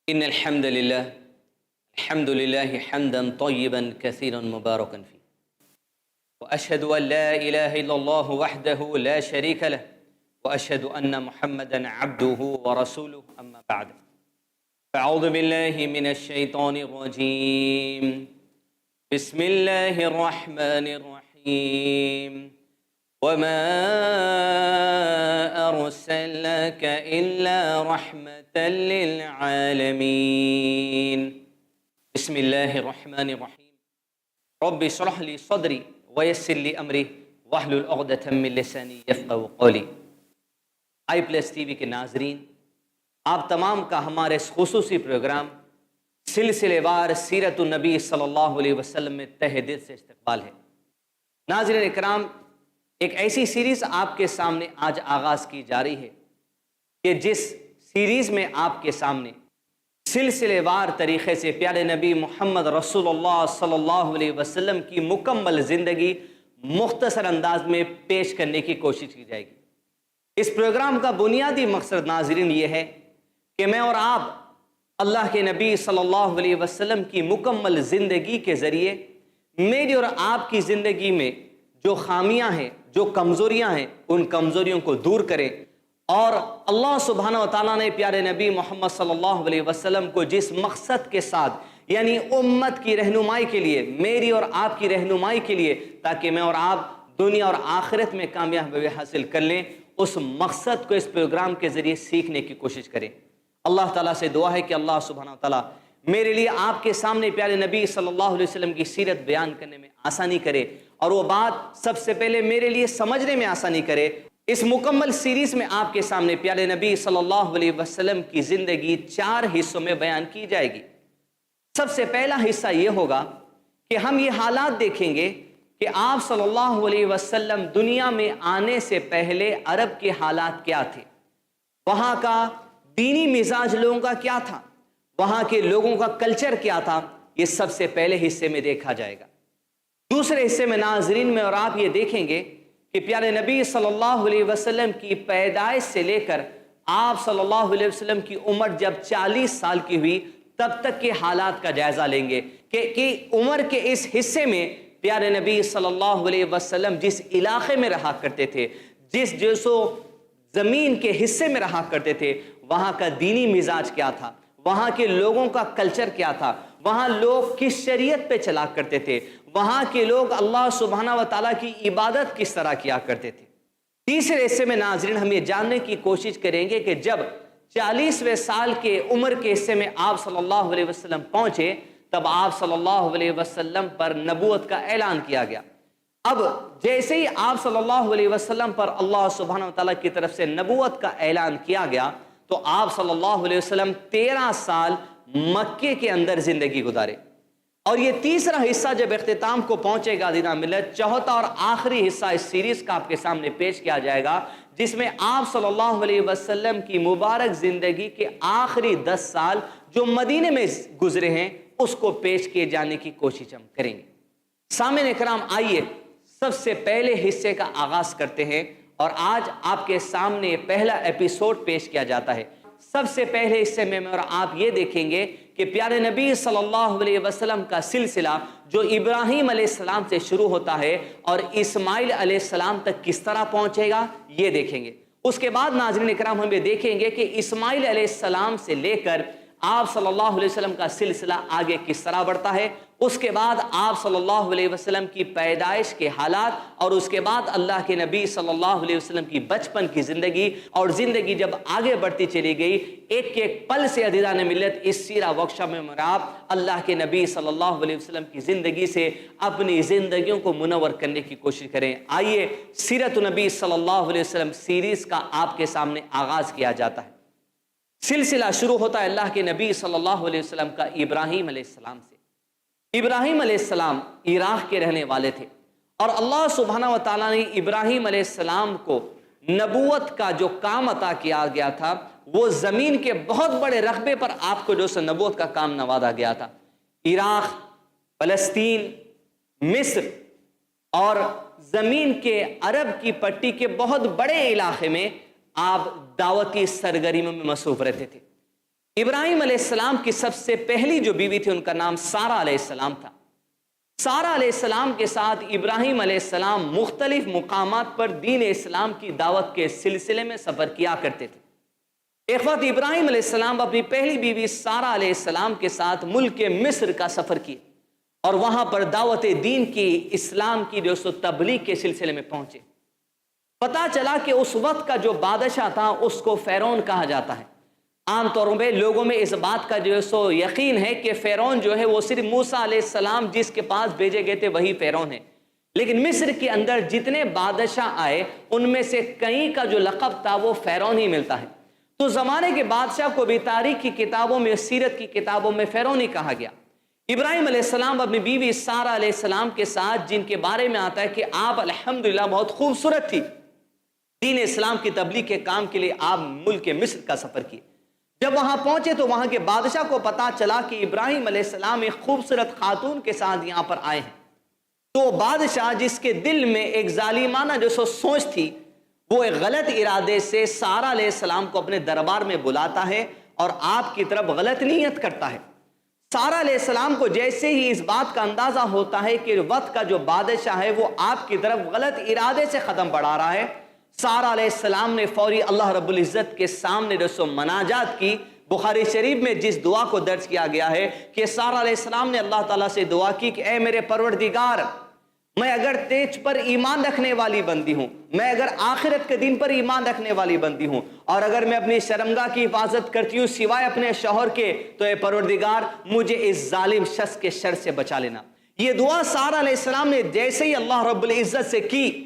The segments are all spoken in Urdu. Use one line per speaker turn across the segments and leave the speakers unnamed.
إن الحمد لله حمدا طيبا كثيرا مباركا فيه، وأشهد أن لا إله إلا الله وحده لا شريك له، وأشهد أن محمدا عبده ورسوله. أما بعد، أعوذ بالله من الشيطان الرجيم. بسم الله الرحمن الرحيم. وما أرسلناك إلا رحمة للعالمين. بسم الله الرحمن الرحيم. رب اشرح لي صدري ويسر لي أمري واحلل عقدة من لساني يفقهوا قولي. آئی پلس ٹی وی کے ناظرین، آپ تمام کا ہمارے اس خصوصی پروگرام سلسلے وار سیرت النبی صلی اللہ علیہ وسلم میں تہ دل سے استقبال ہے۔ ناظرین اکرام، ایک ایسی سیریز آپ کے سامنے آج آغاز کی جا رہی ہے کہ جس سیریز میں آپ کے سامنے سلسلے وار طریقے سے پیارے نبی محمد رسول اللہ صلی اللہ علیہ وسلم کی مکمل زندگی مختصر انداز میں پیش کرنے کی کوشش کی جائے گی۔ اس پروگرام کا بنیادی مقصد ناظرین یہ ہے کہ میں اور آپ اللہ کے نبی صلی اللہ علیہ وسلم کی مکمل زندگی کے ذریعے میری اور آپ کی زندگی میں جو خامیاں ہیں، جو کمزوریاں ہیں، ان کمزوریوں کو دور کریں، اور اللہ سبحانہ و تعالیٰ نے پیارے نبی محمد صلی اللہ علیہ وسلم کو جس مقصد کے ساتھ، یعنی امت کی رہنمائی کے لیے، میری اور آپ کی رہنمائی کے لیے، تاکہ میں اور آپ دنیا اور آخرت میں کامیابی حاصل کر لیں، اس مقصد کو اس پروگرام کے ذریعے سیکھنے کی کوشش کریں۔ اللہ تعالیٰ سے دعا ہے کہ اللہ سبحانہ و تعالیٰ میرے لیے آپ کے سامنے پیارے نبی صلی اللہ علیہ وسلم کی سیرت بیان کرنے میں آسانی کرے، اور وہ بات سب سے پہلے میرے لیے سمجھنے میں آسانی کرے۔ اس مکمل سیریز میں آپ کے سامنے پیارے نبی صلی اللہ علیہ وسلم کی زندگی 4 حصوں میں بیان کی جائے گی۔ سب سے پہلا حصہ یہ ہوگا کہ ہم یہ حالات دیکھیں گے کہ آپ صلی اللہ علیہ وسلم دنیا میں آنے سے پہلے عرب کے حالات کیا تھے، وہاں کا دینی مزاج لوگوں کا کیا تھا، وہاں کے لوگوں کا کلچر کیا تھا، یہ سب سے پہلے حصے میں دیکھا جائے گا۔ دوسرے حصے میں ناظرین میں اور آپ یہ دیکھیں گے کہ پیارے نبی صلی اللہ علیہ وسلم کی پیدائش سے لے کر آپ صلی اللہ علیہ وسلم کی عمر جب 40 سال کی ہوئی تب تک کے حالات کا جائزہ لیں گے کہ عمر کے اس حصے میں پیارے نبی صلی اللہ علیہ وسلم جس علاقے میں رہا کرتے تھے، جس زمین کے حصے میں رہا کرتے تھے، وہاں کا دینی مزاج کیا تھا، وہاں کے لوگوں کا کلچر کیا تھا، وہاں لوگ کس شریعت پہ چلا کرتے تھے، وہاں کے لوگ اللہ سبحانہ و تعالیٰ کی عبادت کس طرح کیا کرتے تھے۔ تیسرے حصے میں ناظرین ہم یہ جاننے کی کوشش کریں گے کہ جب 40ویں سال کے عمر کے حصے میں آپ صلی اللہ علیہ وسلم پہنچے، تب آپ صلی اللہ علیہ وسلم پر نبوت کا اعلان کیا گیا۔ اب جیسے ہی آپ صلی اللہ علیہ وسلم پر اللہ سبحانہ و تعالیٰ کی طرف سے نبوت کا اعلان کیا گیا، تو آپ صلی اللہ علیہ وسلم 13 سال مکے کے اندر زندگی گزارے، اور یہ تیسرا حصہ جب اختتام کو پہنچے گا دینا ملت، چوتھا اور آخری حصہ اس سیریز کا آپ کے سامنے پیش کیا جائے گا، جس میں آپ صلی اللہ علیہ وسلم کی مبارک زندگی کے آخری 10 سال جو مدینے میں گزرے ہیں اس کو پیش کیے جانے کی کوشش ہم کریں گے۔ سامعین کرام، آئیے سب سے پہلے حصے کا آغاز کرتے ہیں، اور آج آپ کے سامنے پہلا ایپیسوڈ پیش کیا جاتا ہے۔ سب سے پہلے حصے میں اور آپ یہ دیکھیں گے کہ پیارے نبی صلی اللہ علیہ وسلم کا سلسلہ جو ابراہیم علیہ السلام سے شروع ہوتا ہے اور اسماعیل علیہ السلام تک کس طرح پہنچے گا یہ دیکھیں گے۔ اس کے بعد ناظرین اکرام ہم یہ دیکھیں گے کہ اسماعیل علیہ السلام سے لے کر آپ صلی اللہ علیہ وسلم کا سلسلہ آگے کس طرح بڑھتا ہے، اس کے بعد آپ صلی اللہ علیہ وسلم کی پیدائش کے حالات، اور اس کے بعد اللہ کے نبی صلی اللہ علیہ وسلم کی بچپن کی زندگی، اور زندگی جب آگے بڑھتی چلی گئی ایک ایک پل سے عزیزان ملت اس سیرہ ورکشاپ میں آپ اللہ کے نبی صلی اللہ علیہ وسلم کی زندگی سے اپنی زندگیوں کو منور کرنے کی کوشش کریں۔ آئیے سیرت نبی صلی اللہ علیہ وسلم سیریز کا آپ کے سامنے آغاز کیا جاتا ہے۔ سلسلہ شروع ہوتا ہے اللہ کے نبی صلی اللہ علیہ وسلم کا ابراہیم علیہ السلام سے۔ ابراہیم علیہ السلام عراق کے رہنے والے تھے، اور اللہ سبحانہ و تعالیٰ نے ابراہیم علیہ السلام کو نبوت کا جو کام عطا کیا گیا تھا، وہ زمین کے بہت بڑے رقبے پر آپ کو جو نبوت کا کام نوازا گیا تھا۔ عراق، فلسطین، مصر اور زمین کے عرب کی پٹی کے بہت بڑے علاقے میں آپ دعوتی سرگرمیوں میں مصروف رہتے تھے۔ ابراہیم علیہ السلام کی سب سے پہلی جو بیوی تھی ان کا نام سارہ علیہ السلام تھا۔ سارہ علیہ السلام کے ساتھ ابراہیم علیہ السلام مختلف مقامات پر دین اسلام کی دعوت کے سلسلے میں سفر کیا کرتے تھے۔ ایک وقت ابراہیم علیہ السلام اپنی پہلی بیوی سارہ علیہ السلام کے ساتھ ملک مصر کا سفر کیے اور وہاں پر دعوت دین کی، اسلام کی جو سو تبلیغ کے سلسلے میں پہنچے۔ پتہ چلا کہ اس وقت کا جو بادشاہ تھا اس کو فرعون کہا جاتا ہے۔ عام طور پہ لوگوں میں اس بات کا جو سو یقین ہے کہ فرعون جو ہے وہ صرف موسیٰ علیہ السلام جس کے پاس بھیجے گئے تھے وہی فرعون ہے، لیکن مصر کے اندر جتنے بادشاہ آئے ان میں سے کئی کا جو لقب تھا وہ فرعون ہی ملتا ہے۔ تو زمانے کے بادشاہ کو بھی تاریخ کی کتابوں میں، سیرت کی کتابوں میں فرعون ہی کہا گیا۔ ابراہیم علیہ السلام اپنی بیوی سارہ علیہ السلام کے ساتھ، جن کے بارے میں آتا ہے کہ آپ الحمدللہ بہت خوبصورت تھی، دین اسلام کی تبلیغ کے کام کے لیے آپ ملک مصر کا سفر کیے۔ جب وہاں پہنچے تو وہاں کے بادشاہ کو پتا چلا کہ ابراہیم علیہ السلام ایک خوبصورت خاتون کے ساتھ یہاں پر آئے ہیں، تو بادشاہ جس کے دل میں ایک ظالمانہ جو سوچ تھی، وہ ایک غلط ارادے سے سارہ علیہ السلام کو اپنے دربار میں بلاتا ہے اور آپ کی طرف غلط نیت کرتا ہے۔ سارہ علیہ السلام کو جیسے ہی اس بات کا اندازہ ہوتا ہے کہ وقت کا جو بادشاہ ہے وہ آپ کی طرف غلط ارادے سے قدم بڑھا رہا ہے، سارہ علیہ السلام نے فوری اللہ رب العزت کے سامنے جو سو مناجات کی۔ بخاری شریف میں جس دعا کو درج کیا گیا ہے کہ سارہ علیہ السلام نے اللہ تعالیٰ سے دعا کی کہ اے میرے پروردگار، میں اگر تیج پر ایمان رکھنے والی بندی ہوں، میں اگر آخرت کے دن پر ایمان رکھنے والی بندی ہوں، اور اگر میں اپنی شرمگاہ کی حفاظت کرتی ہوں سوائے اپنے شوہر کے، تو اے پروردگار مجھے اس ظالم شخص کے شر سے بچا لینا۔ یہ دعا سارہ علیہ السلام نے جیسے ہی اللہ رب العزت سے کی،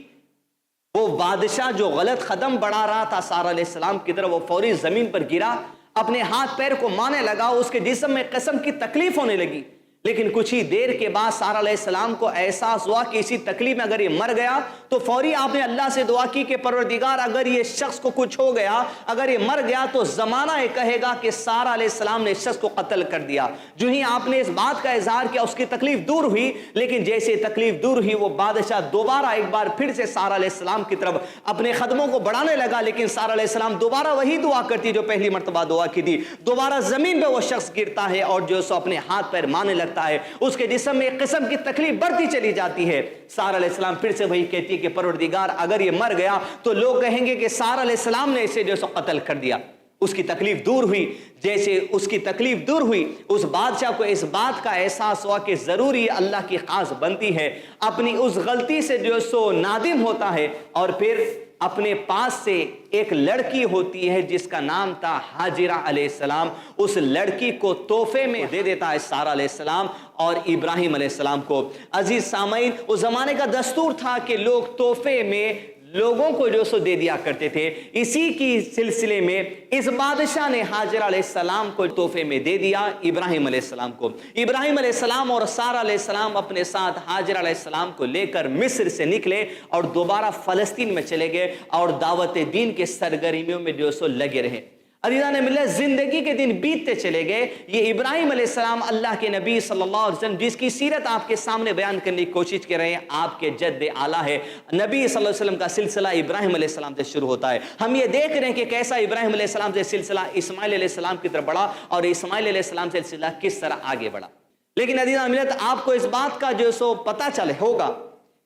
وہ بادشاہ جو غلط قدم بڑھا رہا تھا سارہ علیہ السلام کی طرف، وہ فوری زمین پر گرا، اپنے ہاتھ پیر کو مارنے لگا، اس کے جسم میں قسم کی تکلیف ہونے لگی۔ لیکن کچھ ہی دیر کے بعد سارہ علیہ السلام کو احساس ہوا کہ اسی تکلیف میں اگر یہ مر گیا تو فوری آپ نے اللہ سے دعا کی کہ پروردگار اگر یہ شخص کو کچھ ہو گیا، اگر یہ مر گیا تو زمانہ یہ کہے گا کہ سارہ علیہ السلام نے اس شخص کو قتل کر دیا۔ جو ہی آپ نے اس بات کا اظہار کیا اس کی تکلیف دور ہوئی، لیکن جیسے تکلیف دور ہوئی وہ بادشاہ دوبارہ ایک بار پھر سے سارہ علیہ السلام کی طرف اپنے قدموں کو بڑھانے لگا، لیکن سارہ علیہ السلام دوبارہ وہی دعا کرتی جو پہلی مرتبہ دعا کی تھی۔ دوبارہ زمین پہ وہ شخص گرتا ہے اور جو سو اپنے ہاتھ پیر مارنے لگتا ہے، اس کے جسم میں ایک قسم کی تکلیف بڑھتی چلی جاتی ہے۔ سارہ علیہ السلام پھر سے وہی کہتی ہے کہ پروردگار اگر یہ مر گیا تو لوگ کہیں گے کہ سارہ علیہ السلام نے اسے جو سو قتل کر دیا۔ اس کی تکلیف دور ہوئی۔ جیسے اس کی تکلیف دور ہوئی، اس بادشاہ کو اس بات کا احساس ہوا کہ ضروری اللہ کی خاص بنتی ہے، اپنی اس غلطی سے جو سو نادم ہوتا ہے، اور پھر اپنے پاس سے ایک لڑکی ہوتی ہے جس کا نام تھا ہاجرہ علیہ السلام، اس لڑکی کو تحفے میں دے دیتا ہے سارہ علیہ السلام اور ابراہیم علیہ السلام کو۔ عزیز سامعین، اس زمانے کا دستور تھا کہ لوگ تحفے میں لوگوں کو جو سو دے دیا کرتے تھے۔ اسی کی سلسلے میں اس بادشاہ نے ہاجرہ علیہ السلام کو تحفے میں دے دیا ابراہیم علیہ السلام کو۔ ابراہیم علیہ السلام اور سارہ علیہ السلام اپنے ساتھ ہاجرہ علیہ السلام کو لے کر مصر سے نکلے اور دوبارہ فلسطین میں چلے گئے اور دعوت دین کے سرگرمیوں میں جو سو لگے رہے۔ عزیزان ملت، زندگی کے دن بیتتے چلے گئے۔ یہ ابراہیم علیہ السلام اللہ کے نبی صلی اللہ علیہ وسلم جس کی سیرت آپ کے سامنے بیان کرنے کی کوشش کر رہے ہیں، آپ کے جد اعلیٰ ہے۔ نبی صلی اللہ علیہ وسلم کا سلسلہ ابراہیم علیہ السلام سے شروع ہوتا ہے۔ ہم یہ دیکھ رہے ہیں کہ کیسا ابراہیم علیہ السلام سے سلسلہ اسماعیل علیہ السلام کی طرف بڑھا اور اسماعیل علیہ السلام سے سلسلہ کس طرح آگے بڑھا۔ لیکن عزیزان ملت، آپ کو اس بات کا جو سو پتہ چلے ہوگا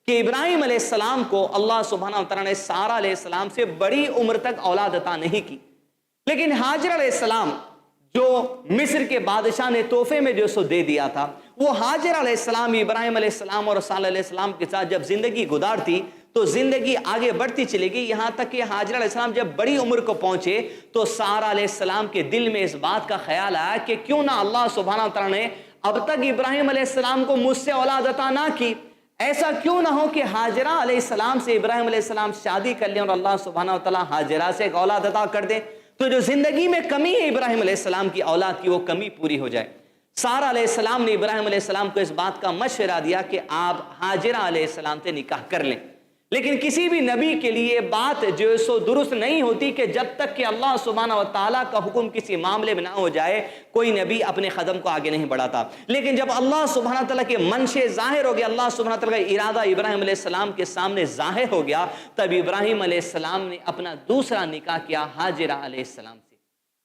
کہ ابراہیم علیہ السلام کو اللہ سبحانہ وتعالیٰ نے سارہ علیہ السلام سے بڑی عمر تک اولاد عطا نہیں کی، لیکن ہاجرہ علیہ السلام جو مصر کے بادشاہ نے تحفے میں جو سو دے دیا تھا، وہ ہاجرہ علیہ السلام ابراہیم علیہ السلام اور سارہ علیہ السلام کے ساتھ جب زندگی گزارتی تو زندگی آگے بڑھتی چلے گی، یہاں تک کہ ہاجرہ علیہ السلام جب بڑی عمر کو پہنچے تو سارہ علیہ السلام کے دل میں اس بات کا خیال آیا کہ کیوں نہ اللہ سبحانہ وتعالیٰ نے اب تک ابراہیم علیہ السلام کو مجھ سے اولاد عطا نہ کی، ایسا کیوں نہ ہو کہ ہاجرہ علیہ السلام سے ابراہیم علیہ السلام شادی کر لیں اور اللہ سبحانہ وتعالیٰ ہاجرہ سے ایک اولاد عطا کر دیں، تو جو زندگی میں کمی ہے ابراہیم علیہ السلام کی اولاد کی، وہ کمی پوری ہو جائے۔ سارہ علیہ السلام نے ابراہیم علیہ السلام کو اس بات کا مشورہ دیا کہ آپ ہاجرہ علیہ السلام سے نکاح کر لیں، لیکن کسی بھی نبی کے لیے بات جو سو درست نہیں ہوتی کہ جب تک کہ اللہ سبحانہ وتعالیٰ کا حکم کسی معاملے میں نہ ہو جائے کوئی نبی اپنے قدم کو آگے نہیں بڑھاتا۔ لیکن جب اللہ سبحانہ تعالیٰ کے منشے ظاہر ہو گیا، اللہ سبحانہ تعالیٰ کا ارادہ ابراہیم علیہ السلام کے سامنے ظاہر ہو گیا، تب ابراہیم علیہ السلام نے اپنا دوسرا نکاح کیا ہاجرہ علیہ السلام سے۔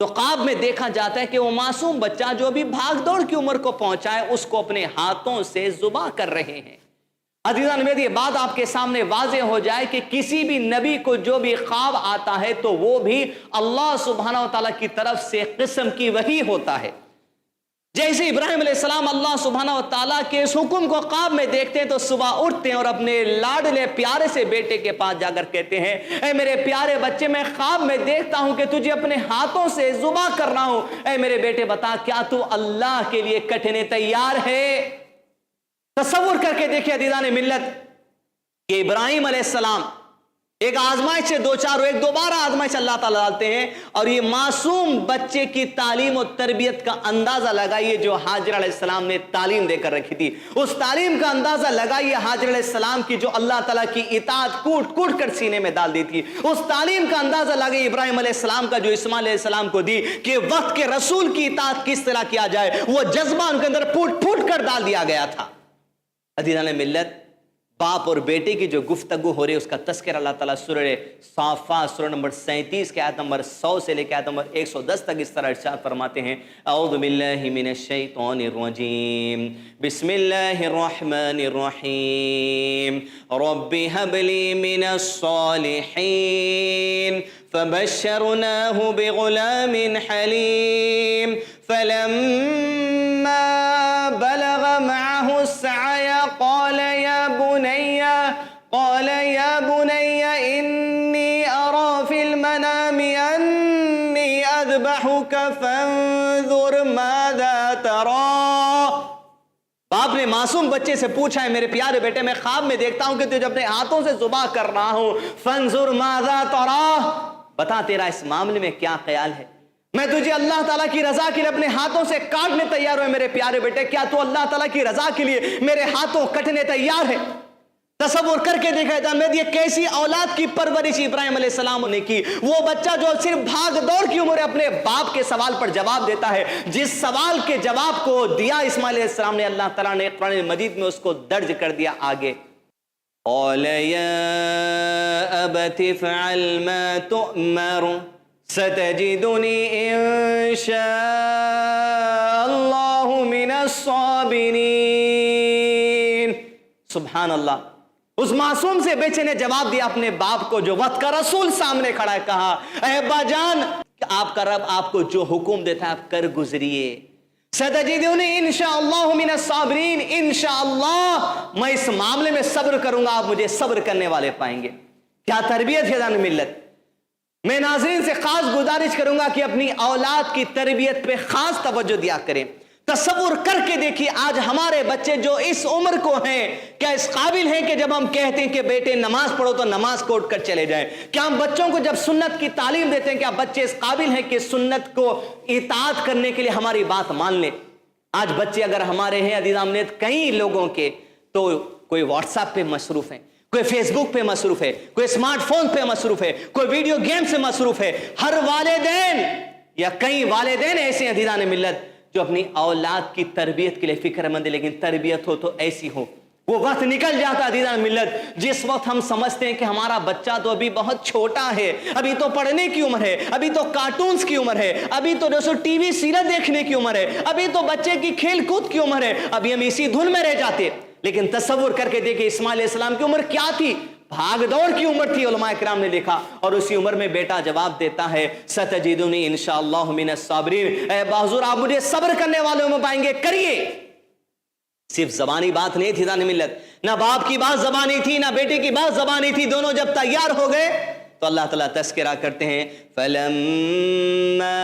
تو خواب میں دیکھا جاتا ہے کہ وہ معصوم بچہ جو بھی بھاگ دوڑ کی عمر کو پہنچا ہے اس کو اپنے ہاتھوں سے ذبح کر رہے ہیں۔ عزیزان میری یہ بات آپ کے سامنے واضح ہو جائے کہ کسی بھی نبی کو جو بھی خواب آتا ہے تو وہ بھی اللہ سبحانہ و تعالیٰ کی طرف سے قسم کی وحی ہوتا ہے۔ جیسے ابراہیم علیہ السلام اللہ سبحانہ و تعالیٰ کے اس حکم کو خواب میں دیکھتے ہیں تو صبح اٹھتے ہیں اور اپنے لاڈلے پیارے سے بیٹے کے پاس جا کر کہتے ہیں اے میرے پیارے بچے، میں خواب میں دیکھتا ہوں کہ تجھے اپنے ہاتھوں سے ذبح کرنا ہوں، اے میرے بیٹے بتا کیا تو اللہ کے لیے کٹنے تیار ہے؟ تصور کر کے دیکھیں عزیزان ملت کہ ابراہیم علیہ السلام ایک آزمائش سے دو چار ایک دوبارہ آزمائش اللہ تعالیٰ ڈالتے ہیں، اور یہ معصوم بچے کی تعلیم و تربیت کا اندازہ لگائیے جو حاجر علیہ السلام نے تعلیم دے کر رکھی تھی، اس تعلیم کا اندازہ لگائیے حاجر علیہ السلام کی جو اللہ تعالیٰ کی اطاعت کوٹ کوٹ کر سینے میں ڈال دی تھی، اس تعلیم کا اندازہ لگائیے ابراہیم علیہ السلام کا جو اسماعیل علیہ السلام کو دی کہ وقت کے رسول کی اطاعت کس طرح کیا جائے، وہ جذبہ ان کے اندر پھوٹ پھوٹ کر ڈال دیا گیا تھا۔ عزیزان ملت، باپ اور بیٹے کی جو گفتگو ہو رہی ہے اس کا تذکرہ اللہ تعالیٰ سورہ صافات سورہ نمبر 37 کے آیت نمبر 100 سے لے کے آیت نمبر 110 تک اس طرح ارشاد فرماتے ہیں، اعوذ باللہ من الشیطان الرجیم، بسم اللہ الرحمن الرحیم، رب هب لی من الصالحین فبشرناہ بغلام حلیم فلما بلغ معه السعي قال يا بني إني أرى في المنام أني أذبحك فانظر ماذا ترى۔ باپ نے معصوم بچے سے پوچھا ہے میرے پیارے بیٹے، میں خواب میں دیکھتا ہوں کہ تجھے اپنے ہاتھوں سے ذبح کر رہا ہوں، فانظر ماذا ترى، بتا تیرا اس معاملے میں کیا خیال ہے؟ میں تجھے اللہ تعالیٰ کی رضا کے لیے اپنے ہاتھوں سے کاٹنے تیار ہوں میرے پیارے بیٹے، کیا تو اللہ تعالیٰ کی رضا کے لیے میرے ہاتھوں کٹنے تیار ہے؟ تصور کر کے دیکھا جائے یہ کیسی اولاد کی پرورش ابراہیم علیہ السلام نے کی، وہ بچہ جو صرف بھاگ دوڑ کی عمر اپنے باپ کے سوال پر جواب دیتا ہے، جس سوال کے جواب کو دیا اسماعیل علیہ السلام نے، اللہ تعالیٰ نے قرآن مجید میں اس کو درج کر دیا آگے، قال یا ابت افعل ما تؤمر ستجدنی ان شاء اللہ من الصابرین۔ سبحان اللہ، اس معصوم سے بیچے نے جواب دیا اپنے باپ کو جو وقت کا رسول سامنے کھڑا ہے، کہا اے ابا جان، آپ کا رب آپ کو جو حکم دیتا ہے آپ کر گزریے، ستجدونی انشاءاللہ من الصابرین، انشاءاللہ میں اس معاملے میں صبر کروں گا، آپ مجھے صبر کرنے والے پائیں گے۔ کیا تربیت ہے جان ملت، میں ناظرین سے خاص گزارش کروں گا کہ اپنی اولاد کی تربیت پہ خاص توجہ دیا کریں۔ تصور کر کے دیکھیے آج ہمارے بچے جو اس عمر کو ہیں کیا اس قابل ہیں کہ جب ہم کہتے ہیں کہ بیٹے نماز پڑھو تو نماز کو اٹھ کر چلے جائیں؟ کیا ہم بچوں کو جب سنت کی تعلیم دیتے ہیں کیا بچے اس قابل ہیں کہ سنت کو اطاعت کرنے کے لیے ہماری بات مان لیں؟ آج بچے اگر ہمارے ہیں عزیزان نے کئی لوگوں کے تو کوئی واٹس ایپ پہ مصروف ہیں، کوئی فیس بک پہ مصروف ہے، کوئی اسمارٹ فون پہ مصروف ہے، کوئی ویڈیو گیم سے مصروف ہے۔ ہر والدین یا کئی والدین ایسے ہیں عزیزان ملت جو اپنی اولاد کی تربیت کے لیے فکر مند ہے، لیکن تربیت ہو تو ایسی ہو۔ وہ وقت نکل جاتا ہے عزیزان ملت جس وقت ہم سمجھتے ہیں کہ ہمارا بچہ تو ابھی بہت چھوٹا ہے، ابھی تو پڑھنے کی عمر ہے، ابھی تو کارٹونز کی عمر ہے، ابھی تو ٹی وی سیریل دیکھنے کی عمر ہے، ابھی تو بچے کی کھیل کود کی عمر ہے، ابھی ہم اسی دھن میں رہ جاتے۔ لیکن تصور کر کے دیکھیں اسماعیل علیہ السلام کی عمر کیا تھی؟ بھاگ دوڑ کی عمر تھی، علماء کرام نے لکھا، اور اسی عمر میں بیٹا جواب دیتا ہے ستجدونی انشاءاللہ من الصابرین، اے حضور آپ مجھے صبر کرنے والوں میں پائیں گے، کریے۔ صرف زبانی بات نہیں تھی جان ملت، نہ باپ کی بات زبانی تھی نہ بیٹے کی بات زبانی تھی، دونوں جب تیار ہو گئے تو اللہ تعالیٰ تذکرہ کرتے ہیں فَلَمَّا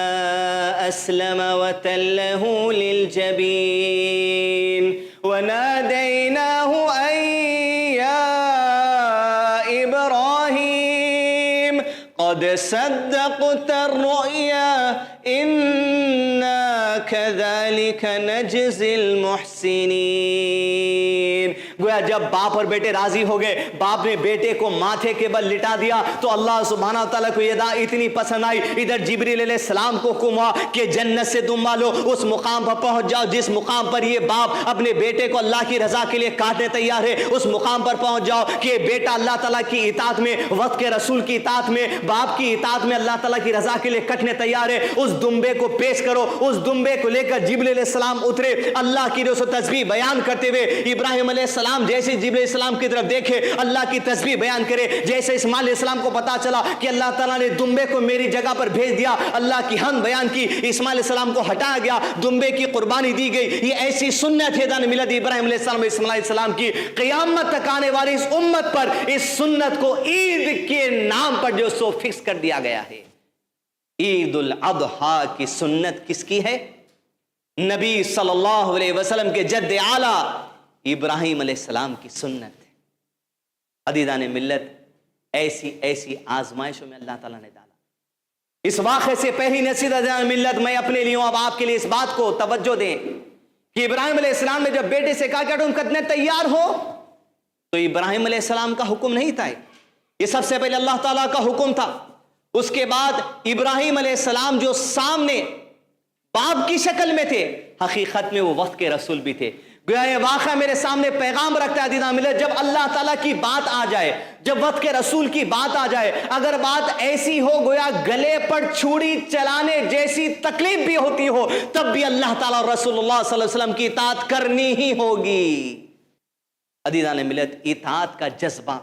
أَسْلَمَ وَتَلَّهُ لِلْجَبِينِ وَنَادَيْنَاهُ أَن يَا إِبْرَاهِيمُ قَدْ صَدَّقْتَ الرُّؤْيَا إِنَّا كَذَلِكَ نَجْزِي الْمُحْسِنِينَ۔
گویا جب باپ اور بیٹے راضی ہو گئے, باپ نے بیٹے کو ماتھے کے بل لٹا دیا تو اللہ سبحانہ تعالیٰ کو یہ اتنی پسند آئی, ادھر جبریل علیہ السلام کو حکم ہوا کہ جنت سے تم مالو اس مقام پر پہنچ جاؤ جس مقام پر یہ باپ اپنے بیٹے کو اللہ کی رضا کے لیے کاٹنے تیار ہے, اس مقام پر پہنچ جاؤ کہ بیٹا اللہ تعالیٰ کی اطاعت میں, وقت کے رسول کی اطاعت میں, باپ کی اطاعت میں اللہ تعالیٰ کی رضا کے لیے کٹنے تیار ہے. اس دمبے کو پیش کرو. اس دمبے کو لے کر جبریل علیہ السلام اترے, اللہ کی رسول تسبیح بیان کرتے ہوئے. ابراہیم علیہ السلام جیسے جبریل علیہ السلام کی طرف دیکھے اللہ کی تسبیح بیان کرے. جیسے اسماعیل علیہ السلام کو پتا چلا کہ اللہ تعالیٰ نے دمبے کو میری جگہ پر بھیج دیا, اللہ کی حمد بیان کی, اسماعیل علیہ السلام کو ہٹایا گیا, دمبے کی قربانی دی گئی. یہ ایسی سنت ہے دان ملت ابراہیم علیہ السلام اسماعیل علیہ السلام کی. قیامت تک آنے والی اس امت پر اس سنت کو عید کے نام پر جو سو فکس کر دیا گیا ہے. عید الاضحیٰ کی سنت کس کی ہے؟ نبی صلی اللہ علیہ وسلم کے جد اعلیٰ ابراہیم علیہ السلام کی سنت ہے. عزیزان ملت, ایسی آزمائشوں میں اللہ تعالیٰ نے ڈالا. اس واقعے سے پہلی نصیحت عزیزان ملت میں اپنے لیے اب آپ کے لیے اس بات کو توجہ دیں کہ ابراہیم علیہ السلام نے جب بیٹے سے کہا کہ تم کتنے تیار ہو, تو ابراہیم علیہ السلام کا حکم نہیں تھا, یہ سب سے پہلے اللہ تعالیٰ کا حکم تھا. اس کے بعد ابراہیم علیہ السلام جو سامنے باپ کی شکل میں تھے, حقیقت میں وہ وقت کے رسول بھی تھے. گویا یہ واقعہ میرے سامنے پیغام رکھتا ہے عزیزان ملت, جب اللہ تعالیٰ کی بات آ جائے, جب وقت کے رسول کی بات آ جائے, اگر بات ایسی ہو گویا گلے پر چھری چلانے جیسی تکلیف بھی ہوتی ہو, تب بھی اللہ تعالیٰ اور رسول اللہ صلی اللہ علیہ وسلم کی اطاعت کرنی ہی ہوگی. عزیزان ملت, اطاعت کا جذبہ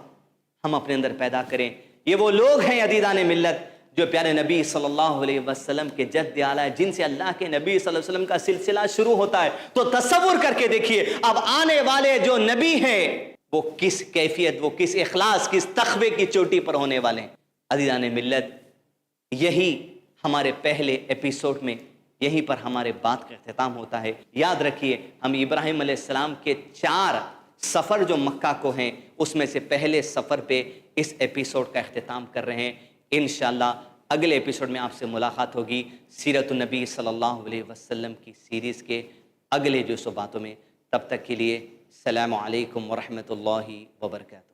ہم اپنے اندر پیدا کریں. یہ وہ لوگ ہیں عزیزان ملت جو پیارے نبی صلی اللہ علیہ وسلم کے جد اعلیٰ ہے, جن سے اللہ کے نبی صلی اللہ علیہ وسلم کا سلسلہ شروع ہوتا ہے. تو تصور کر کے دیکھیے اب آنے والے جو نبی ہیں وہ کس کیفیت, وہ کس اخلاص, کس تقوی کی چوٹی پر ہونے والے ہیں. عزیزان ملت, یہی ہمارے پہلے ایپیسوڈ میں یہیں پر ہمارے بات کا اختتام ہوتا ہے. یاد رکھیے ہم ابراہیم علیہ السلام کے 4 سفر جو مکہ کو ہیں اس میں سے پہلے سفر پہ اس ایپیسوڈ کا اختتام کر رہے ہیں. انشاءاللہ اگلے ایپیسوڈ میں آپ سے ملاقات ہوگی سیرت النبی صلی اللہ علیہ وسلم کی سیریز کے اگلے جو سو باتوں میں. تب تک کے لیے السلام علیکم ورحمۃ اللہ وبرکاتہ.